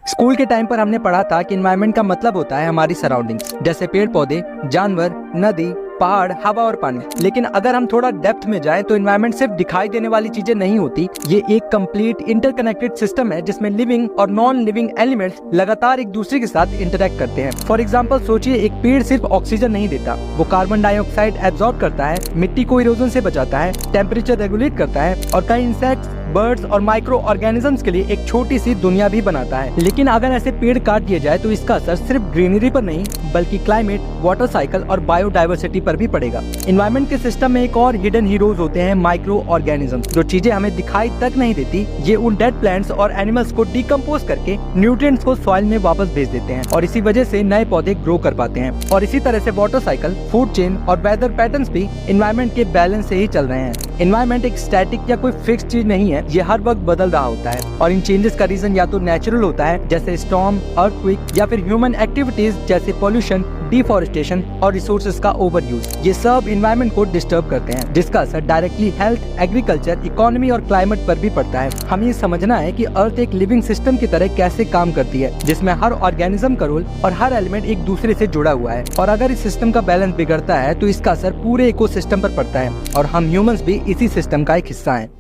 School के time पर हमने पढ़ा था कि एनवायरनमेंट का मतलब होता है हमारी सराउंडिंग्स, जैसे पेड़ पौधे, जानवर, नदी, पहाड़, हवा और पानी। लेकिन अगर हम थोड़ा डेप्थ में जाएं तो एनवायरनमेंट सिर्फ दिखाई देने वाली चीजें नहीं होती। ये एक कंप्लीट इंटरकनेक्टेड सिस्टम है जिसमें लिविंग और नॉन लिविंग एलिमेंट्स लगातार एक दूसरे के साथ इंटरेक्ट करते हैं। फॉर एग्जाम्पल सोचिए, एक पेड़ सिर्फ ऑक्सीजन नहीं देता, वो कार्बन डाइऑक्साइड एब्जॉर्ब करता है, मिट्टी को इरोजन से बचाता है, टेम्परेचर रेगुलेट करता है और कई इंसेक्ट्स, बर्ड्स और माइक्रो ऑर्गेनिजम्स के लिए एक छोटी सी दुनिया भी बनाता है। लेकिन अगर ऐसे पेड़ काट दिए जाए तो इसका असर सिर्फ ग्रीनरी पर नहीं बल्कि क्लाइमेट, वाटर साइकिल और बायोडाइवर्सिटी पर भी पड़ेगा। एनवायरनमेंट के सिस्टम में एक और हिडन हीरोज होते हैं माइक्रो ऑर्गेनिजम्स, जो चीजें हमें दिखाई तक नहीं देती। ये उन डेड प्लांट्स और एनिमल्स को डिकम्पोज करके न्यूट्रिएंट्स को सॉइल में वापस भेज देते हैं और इसी वजह से नए पौधे ग्रो कर पाते हैं। और इसी तरह से वाटर साइकिल, फूड चेन और वेदर पैटर्न्स भी एनवायरनमेंट के बैलेंस से ही चल रहे हैं। एनवायरनमेंट एक स्टैटिक या कोई फिक्स चीज नहीं है, ये हर वक्त बदल रहा होता है और इन चेंजेस का रीजन या तो नेचुरल होता है जैसे स्टॉर्म, अर्थक्वेक, या फिर ह्यूमन एक्टिविटीज जैसे पॉल्यूशन, डिफॉरेस्टेशन और रिसोर्सेज का ओवर यूज। ये सब एनवायरनमेंट को डिस्टर्ब करते हैं जिसका असर डायरेक्टली हेल्थ, एग्रीकल्चर, इकोनॉमी और क्लाइमेट पर भी पड़ता है। हमें ये समझना है कि अर्थ एक लिविंग सिस्टम की तरह कैसे काम करती है, जिसमें हर ऑर्गेनिज्म का रोल और हर एलिमेंट एक दूसरे से जुड़ा हुआ है। और अगर इस सिस्टम का बैलेंस बिगड़ता है तो इसका असर पूरे इकोसिस्टम पर पड़ता है और हम ह्यूमंस भी इसी सिस्टम का एक हिस्सा हैं।